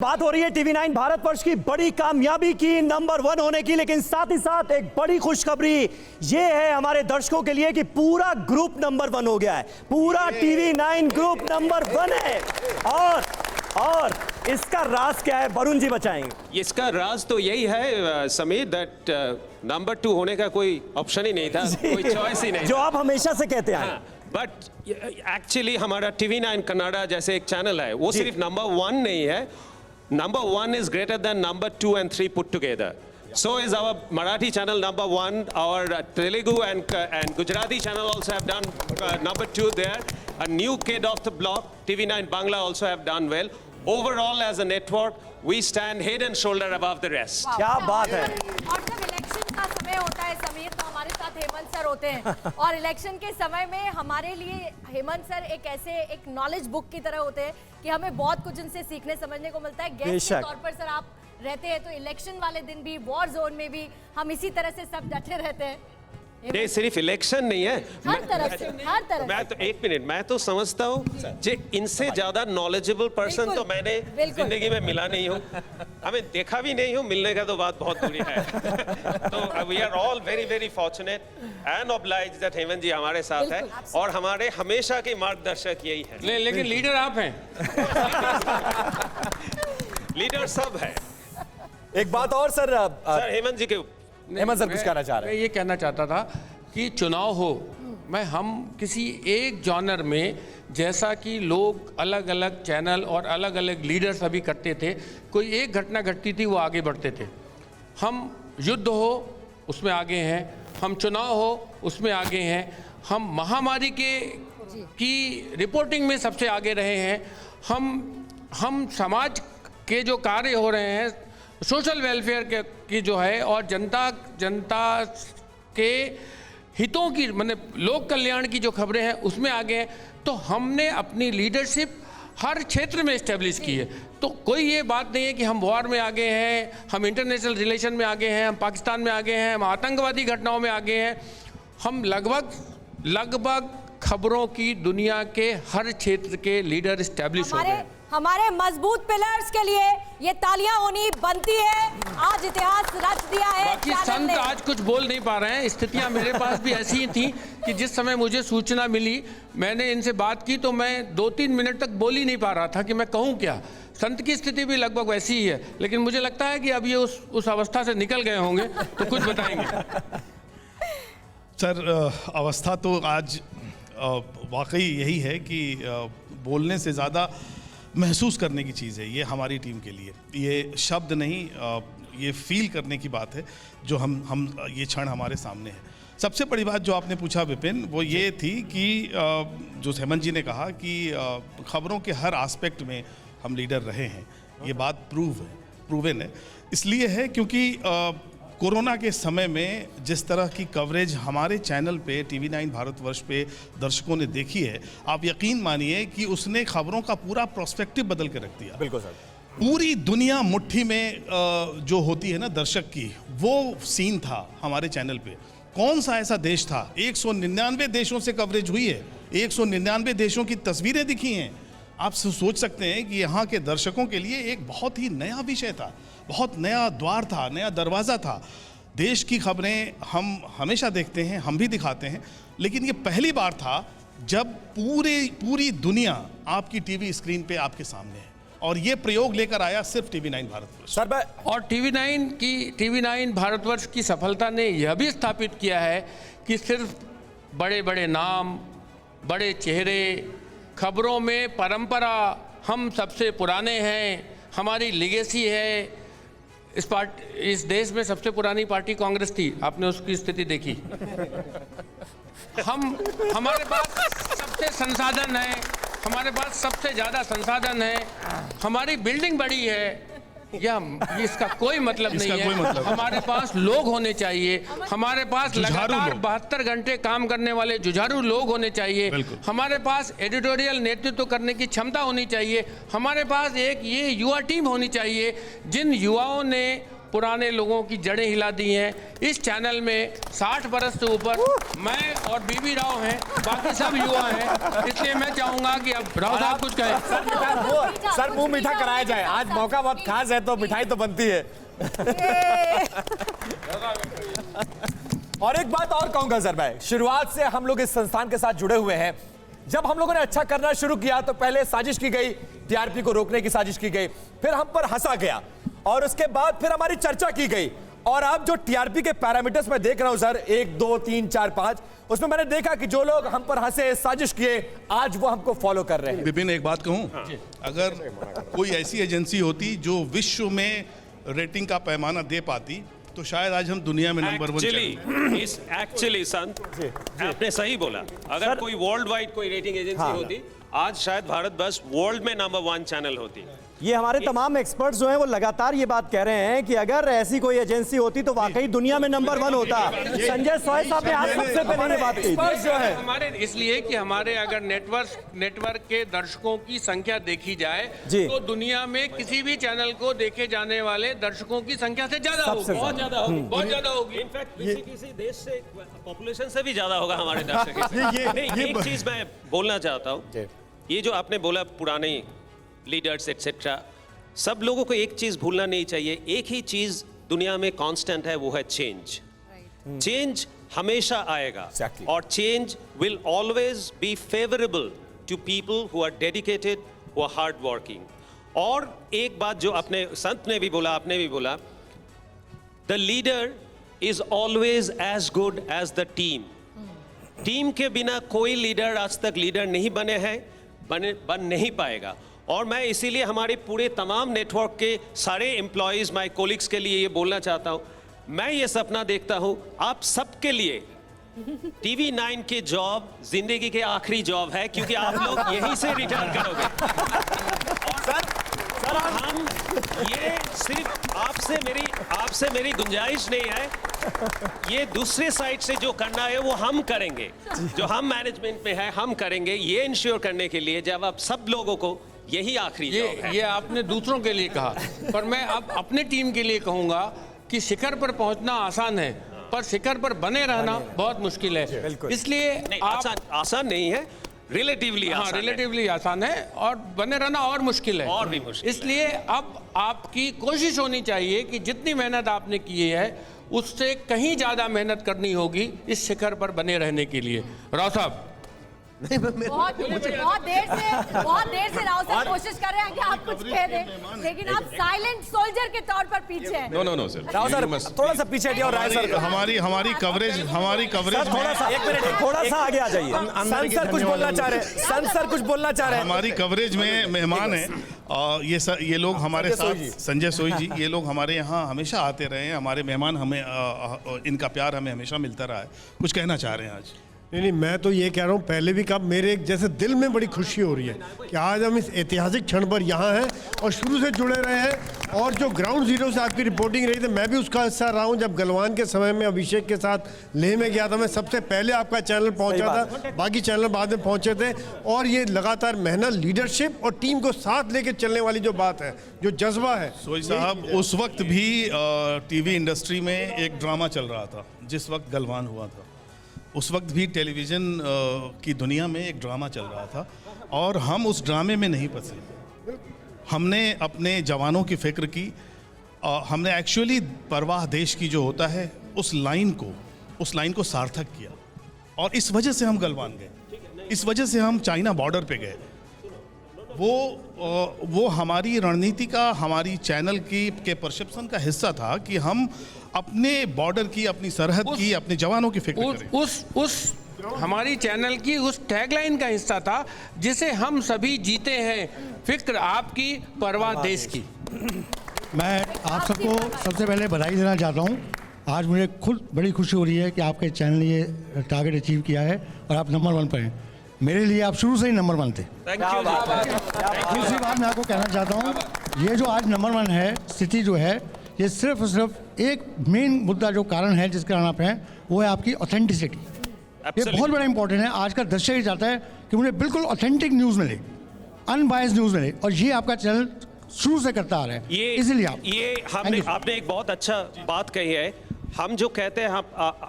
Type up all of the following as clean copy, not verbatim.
बात हो रही है टीवी 9 भारतवर्ष की बड़ी कामयाबी की, नंबर 1 होने की, लेकिन साथ ही साथ एक बड़ी खुशखबरी ये है हमारे दर्शकों के लिए कि पूरा ग्रुप नंबर 1 हो गया है। पूरा टीवी 9 ग्रुप नंबर 1 है। और इसका राज क्या है, वरुण जी बताएंगे। इसका राज तो यही है समीर, दैट नंबर 2 होने का कोई ऑप्शन ही नहीं था, कोई चॉइस ही नहीं, जो आप हमेशा से कहते हैं। बट एक्चुअली हमारा टीवी 9 कन्नड़ा जैसे एक चैनल है, वो सिर्फ नंबर 1 नहीं है। Number 1 is greater than number 2 and 3 put together. So is our Marathi channel number 1. Our Telugu and Gujarati channel also have done number 2 there. A new kid off the block, TV9 Bangla also have done well. Overall, as a network, we stand head and shoulder above the rest. क्या बात है। और जब election का समय होता है समीर, तो हमारे साथ हेमंत सर होते हैं और इलेक्शन के समय में हमारे लिए हेमंत सर एक नॉलेज बुक की तरह होते हैं कि हमें बहुत कुछ उनसे सीखने समझने को मिलता है। गेस्ट के तौर पर सर आप रहते हैं तो इलेक्शन वाले दिन भी, वॉर जोन में भी हम इसी तरह से सब डटे रहते हैं। ये सिर्फ इलेक्शन नहीं है, हर तरफ से। मैं तो एक मिनट, मैं तो समझता हूँ जे इनसे ज्यादा नॉलेजेबल पर्सन तो मैंने जिंदगी में मिला नहीं हूँ, हमें देखा भी नहीं हूँ, मिलने का तो बात बहुत दूरी है। तो we are all very very fortunate and obliged that Hemant ji हमारे साथ है और हमारे हमेशा के मार्गदर्शक यही है। लेकिन लीडर आप हैं। लीडर सब है। एक बात और सर हेमंत जी के हेमंत सर कुछ कहना चाह रहे हैं। मैं ये कहना चाहता था कि चुनाव हो, हम किसी एक जॉनर में, जैसा कि लोग अलग अलग चैनल और अलग अलग लीडर्स अभी करते थे, कोई एक घटना घटती थी वो आगे बढ़ते थे। हम युद्ध हो उसमें आगे हैं, हम चुनाव हो उसमें आगे हैं, हम महामारी की रिपोर्टिंग में सबसे आगे रहे हैं, हम समाज के जो कार्य हो रहे हैं, सोशल वेलफेयर की जो है, और जनता के हितों की, मतलब लोक कल्याण की जो खबरें हैं उसमें आगे हैं। तो हमने अपनी लीडरशिप हर क्षेत्र में इस्टेब्लिश की है। तो कोई ये बात नहीं है कि हम वॉर में आगे हैं, हम इंटरनेशनल रिलेशन में आगे हैं, हम पाकिस्तान में आगे हैं, हम आतंकवादी घटनाओं में आगे हैं। हम लगभग खबरों की दुनिया के हर क्षेत्र के लीडर इस्टेब्लिश हो गए। हमारे मजबूत पिलर्स के लिए ये तालियां होनी बनती है। आज इतिहास रच दिया है। बाकी संत आज कुछ बोल नहीं पा रहे हैं। स्थितियां मेरे पास भी ऐसी ही थी कि जिस समय मुझे सूचना मिली, मैंने इनसे बात की तो मैं 2-3 मिनट तक बोल ही नहीं पा रहा था कि मैं कहूं क्या। संत की स्थिति भी लगभग वैसी ही है, लेकिन मुझे लगता है कि अब ये उस अवस्था से निकल गए होंगे, तो कुछ बताएंगे। सर, अवस्था तो आज वाकई यही है कि बोलने से ज़्यादा महसूस करने की चीज़ है ये हमारी टीम के लिए। ये शब्द नहीं, ये फील करने की बात है जो हम ये क्षण हमारे सामने है। सबसे बड़ी बात जो आपने पूछा विपिन, वो ये थी कि जो हेमंत जी ने कहा कि खबरों के हर एस्पेक्ट में हम लीडर रहे हैं। ये बात प्रूवन है। इसलिए है क्योंकि कोरोना के समय में जिस तरह की कवरेज हमारे चैनल पे टीवी 9 भारतवर्ष पे दर्शकों ने देखी है, आप यकीन मानिए कि उसने खबरों का पूरा प्रोस्पेक्टिव बदल के रख दिया। बिल्कुल सर। पूरी दुनिया मुट्ठी में जो होती है ना दर्शक की, वो सीन था हमारे चैनल पे। कौन सा ऐसा देश था, 199 देशों से कवरेज हुई है, 199 देशों की तस्वीरें दिखी हैं। आप सोच सकते हैं कि यहाँ के दर्शकों के लिए एक बहुत ही नया विषय था, बहुत नया द्वार था, नया दरवाज़ा था। देश की खबरें हम हमेशा देखते हैं, हम भी दिखाते हैं, लेकिन ये पहली बार था जब पूरी दुनिया आपकी टीवी स्क्रीन पे आपके सामने है। और ये प्रयोग लेकर आया सिर्फ टीवी 9 भारतवर्ष सर। और टीवी 9 भारतवर्ष की सफलता ने यह भी स्थापित किया है कि सिर्फ बड़े बड़े नाम, बड़े चेहरे, खबरों में परंपरा, हम सबसे पुराने हैं, हमारी लेगेसी है। इस देश में सबसे पुरानी पार्टी कांग्रेस थी, आपने उसकी स्थिति देखी। हमारे पास सबसे संसाधन है, हमारे पास सबसे ज़्यादा संसाधन है, हमारी बिल्डिंग बड़ी है, इसका कोई मतलब नहीं है। हमारे पास लोग होने चाहिए, हमारे पास लगातार 72 घंटे काम करने वाले जुझारू लोग होने चाहिए, हमारे पास एडिटोरियल नेतृत्व करने की क्षमता होनी चाहिए, हमारे पास एक ये युवा टीम होनी चाहिए जिन युवाओं ने पुराने लोगों की जड़ें हिला दी हैं। इस चैनल में 60 बरस से ऊपर मैं और बीबी राव हैं, बाकी सब युवा हैं, इसलिए मैं चाहूंगा कि अब राव साहब कुछ कहें। सर मुंह मीठा कराया जाए, आज मौका बहुत खास है तो मिठाई तो बनती है। और एक बात और कहूंगा सर, मैं शुरुआत से हम लोग इस संस्थान के साथ जुड़े हुए हैं। जब हम लोगों ने अच्छा करना शुरू किया तो पहले साजिश की गई, टीआरपी को रोकने की साजिश की गई, फिर हम पर हंसा गया और उसके बाद फिर हमारी चर्चा की गई। और अब जो टीआरपी के पैरामीटर्स मैं देख रहा हूं सर, 1 2 3 4 5, उसमें मैंने देखा कि जो लोग हम पर हंसे, साजिश किए, आज वो हमको फॉलो कर रहे हैं। विपिन एक बात कहूं, अगर कोई ऐसी एजेंसी होती जो विश्व में रेटिंग का पैमाना दे पाती तो शायद आज हम दुनिया में नंबर 1 एक्चुअली संत आपने सही बोला। अगर कोई वर्ल्ड वाइड कोई रेटिंग एजेंसी होती, आज शायद भारत बस वर्ल्ड में नंबर 1 चैनल होती। ये हमारे तमाम एक्सपर्ट्स जो हैं वो लगातार ये बात कह रहे हैं कि अगर ऐसी कोई एजेंसी होती तो वाकई दुनिया में नंबर 1 होता। संजय सोय साहब ने आज सबसे पहले ये बात कही थी। जो है हमारे इसलिए कि हमारे अगर नेटवर्क के दर्शकों की संख्या देखी जाए तो दुनिया में किसी भी चैनल को देखे जाने वाले दर्शकों की संख्या से ज्यादा होगी, बहुत ज्यादा होगी, बहुत ज्यादा होगी। इनफैक्ट किसी देश से पॉपुलेशन से भी ज्यादा होगा हमारे दर्शक। एक चीज मैं बोलना चाहता हूँ, ये जो आपने बोला पुराने लीडर्स एक्सेट्रा, सब लोगों को एक चीज भूलना नहीं चाहिए। एक ही चीज दुनिया में कांस्टेंट है, वो है चेंज। चेंज हमेशा आएगा और change will always be favourable to people who are dedicated, who are hard working. और एक बात जो अपने संत ने भी बोला, आपने भी बोला, the leader is always as good as the team. Team के बिना कोई लीडर आज तक लीडर नहीं बने हैं, बन नहीं पाएगा। और मैं इसीलिए हमारे पूरे तमाम नेटवर्क के सारे एम्प्लॉयज, माय कोलिग्स के लिए ये बोलना चाहता हूँ, मैं ये सपना देखता हूँ आप सबके लिए टीवी 9 के जॉब जिंदगी के आखिरी जॉब है, क्योंकि आप लोग यहीं से रिटायर करोगे। और हम ये सिर्फ आपसे मेरी गुंजाइश नहीं है, ये दूसरे साइड से जो करना है वो हम करेंगे, जो हम मैनेजमेंट में है हम करेंगे, ये इंश्योर करने के लिए जब आप सब लोगों को यही आखिरी जॉब है। ये आपने दूसरों के लिए कहा, पर मैं अब अपने टीम के लिए कहूंगा कि शिखर पर पहुंचना आसान है, पर शिखर पर बने रहना बहुत मुश्किल है। इसलिए आसान नहीं है, रिलेटिवली आसान है, और बने रहना और मुश्किल है, और भी मुश्किल। इसलिए अब आपकी कोशिश होनी चाहिए कि जितनी मेहनत आपने की है उससे कहीं ज्यादा मेहनत करनी होगी इस शिखर पर बने रहने के लिए। राव साहब, बहुत देर से राव साहब कोशिश कर रहे हैं कि आप कुछ कह दें, लेकिन आप साइलेंट सोल्जर के तौर पर पीछे हैं। नो सर, राव सर थोड़ा सा पीछे हटिए और राय सर हमारी कवरेज थोड़ा सा आगे आ जाइए। संत सर कुछ बोलना चाह रहे हैं, संत सर कुछ बोलना चाह रहे हैं। हमारी कवरेज में मेहमान है ये लोग हमारे साथ, संजय सोई जी, ये लोग हमारे यहाँ हमेशा आते रहे हैं, हमारे मेहमान, हमें इनका प्यार हमें हमेशा मिलता रहा है। कुछ कहना चाह रहे हैं आज? नहीं, मैं तो ये कह रहा हूँ, पहले भी कहा, मेरे जैसे दिल में बड़ी खुशी हो रही है कि आज हम इस ऐतिहासिक क्षण पर यहाँ हैं और शुरू से जुड़े रहे हैं। और जो ग्राउंड जीरो से आपकी रिपोर्टिंग रही थी, मैं भी उसका हिस्सा रहा हूँ। जब गलवान के समय में अभिषेक के साथ लेह में गया था, मैं सबसे पहले आपका चैनल पहुँचा था, बाकी चैनल बाद में पहुँचे थे। और ये लगातार मेहनत, लीडरशिप और टीम को साथ लेके चलने वाली जो बात है, जो जज्बा है। सोई साहब, उस वक्त भी टीवी इंडस्ट्री में एक ड्रामा चल रहा था जिस वक्त गलवान हुआ था। उस वक्त भी टेलीविज़न की दुनिया में एक ड्रामा चल रहा था और हम उस ड्रामे में नहीं फंसे। हमने अपने जवानों की फिक्र की, हमने एक्चुअली परवाह देश की जो होता है उस लाइन को सार्थक किया, और इस वजह से हम गलवान गए, इस वजह से हम चाइना बॉर्डर पे गए। वो हमारी रणनीति का, हमारी चैनल के परसेप्शन का हिस्सा था कि हम अपने बॉर्डर की, अपनी सरहद की, अपने जवानों की फिक्र करें। उस हमारी चैनल की उस टैगलाइन का हिस्सा था जिसे हम सभी जीते हैं, फिक्र आपकी, परवाह देश की। मैं आप सबको सबसे पहले बधाई देना चाहता हूं। आज मुझे खुद बड़ी खुशी हो रही है कि आपके चैनल ने ये टारगेट अचीव किया है और आप नंबर 1 पर हैं। मेरे लिए आप शुरू से ही नंबर 1 थे। दूसरी बात मैं आपको कहना चाहता हूँ, ये जो आज नंबर 1 है, स्थिति जो है, ये सिर्फ और सिर्फ एक मेन मुद्दा जो कारण है जिसके कारण आप हैं, वो है आपकी ऑथेंटिसिटी। ये बहुत बड़ा इंपॉर्टेंट है। आज का दृश्य ये चाहता है कि मुझे बिल्कुल ऑथेंटिक न्यूज़ मिले, अनबायस्ड न्यूज़ मिले, और ये आपका चैनल शुरू से करता आ रहे हैं, इसीलिए आप हमने Thank you. आपने एक बहुत अच्छा बात कही है। हम जो कहते हैं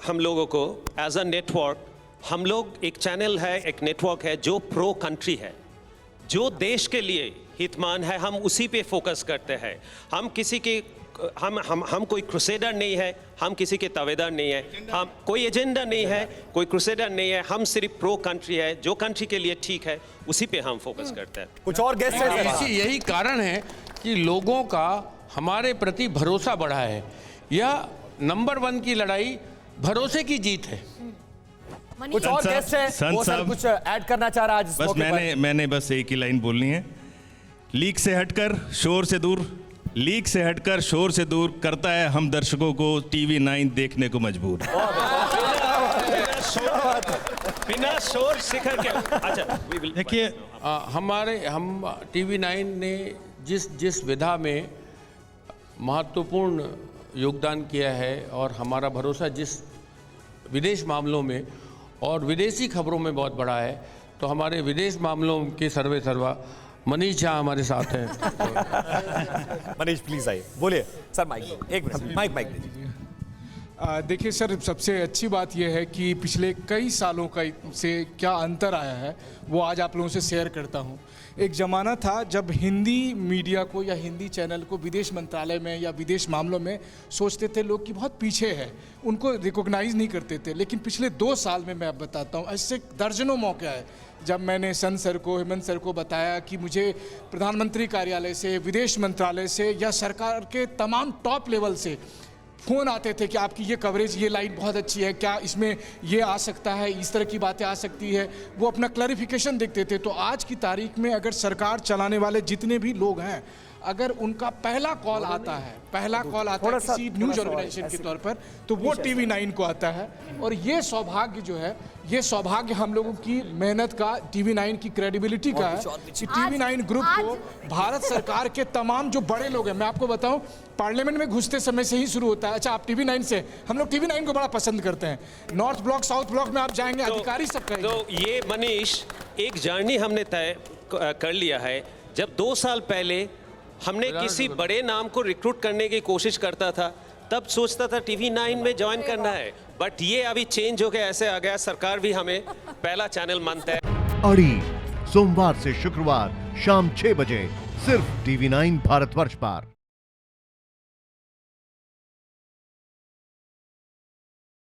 हम लोगों को एज अ नेटवर्क, हम लोग एक चैनल है, एक नेटवर्क है जो प्रो कंट्री है, जो देश के लिए हितमान है, हम उसी पे फोकस करते हैं। हम किसी के हम कोई क्रूसेडर नहीं है, हम किसी के तावेदार नहीं है, हम कोई एजेंडा नहीं है, कोई क्रूसेडर नहीं है, हम सिर्फ प्रो कंट्री है, जो कंट्री के लिए ठीक है उसी पे हम फोकस करते हैं। कुछ और गेस्ट है यही कारण है कि लोगों का हमारे प्रति भरोसा बढ़ा है। यह नंबर 1 की लड़ाई भरोसे की जीत है। कुछ और संत गेस्ट है साहब, वो सर कुछ ऐड करना चाह रहा है आज इस बस मौके पर। मैंने बस एक ही लाइन बोलनी है। लीक से हटकर शोर से दूर, लीक से हटकर शोर से दूर करता है हम दर्शकों को टीवी 9 देखने को मजबूर। बिना शोर शिखर के अच्छा देखिए हम टीवी 9 ने जिस विधा में महत्वपूर्ण योगदान किया है और हमारा भरोसा जिस विदेश मामलों में और विदेशी खबरों में बहुत बड़ा है, तो हमारे विदेश मामलों के सर्वे सर्वा मनीष झा हमारे साथ हैं। मनीष प्लीज आइए, बोलिए सर। माइक एक मिनट, माइक दीजिए। देखिए सर, सबसे अच्छी बात यह है कि पिछले कई सालों का से क्या अंतर आया है वो आज आप लोगों से शेयर करता हूँ। एक ज़माना था जब हिंदी मीडिया को या हिंदी चैनल को विदेश मंत्रालय में या विदेश मामलों में सोचते थे लोग कि बहुत पीछे है, उनको रिकॉग्नाइज नहीं करते थे। लेकिन पिछले 2 साल में मैं अब बताता हूँ, ऐसे दर्जनों मौके आए जब मैंने सन सर को, हेमंत सर को बताया कि मुझे प्रधानमंत्री कार्यालय से, विदेश मंत्रालय से या सरकार के तमाम टॉप लेवल से फ़ोन आते थे कि आपकी ये कवरेज, ये लाइन बहुत अच्छी है, क्या इसमें ये आ सकता है, इस तरह की बातें आ सकती है। वो अपना क्लैरिफिकेशन देखते थे। तो आज की तारीख में अगर सरकार चलाने वाले जितने भी लोग हैं, अगर उनका पहला कॉल आता है किसी न्यूज़ ऑर्गेनाइजेशन के तौर पर, तो वो टीवी 9 को आता है। और ये सौभाग्य जो है, ये सौभाग्य हम लोगों की मेहनत का, टीवी 9 की क्रेडिबिलिटी का है कि टीवी 9 ग्रुप को भारत सरकार के तमाम जो बड़े लोग हैं, मैं आपको बताऊं, पार्लियामेंट में घुसते समय से ही शुरू होता है। अच्छा, आप टीवी 9 से, हम लोग टीवी 9 को बड़ा पसंद करते हैं। नॉर्थ ब्लॉक, साउथ ब्लॉक में आप जाएंगे, अधिकारी सब कहेंगे। तो ये मनीष, एक जर्नी हमने तय कर लिया है। जब 2 साल पहले हमने किसी बड़े नाम को रिक्रूट करने की कोशिश करता था, तब सोचता था टीवी 9 में ज्वाइन करना है, बट ये अभी चेंज हो गया, ऐसे आ गया, सरकार भी हमें पहला चैनल मानता है। अड़ी सोमवार से शुक्रवार शाम 6 बजे सिर्फ टीवी 9 भारतवर्ष पर।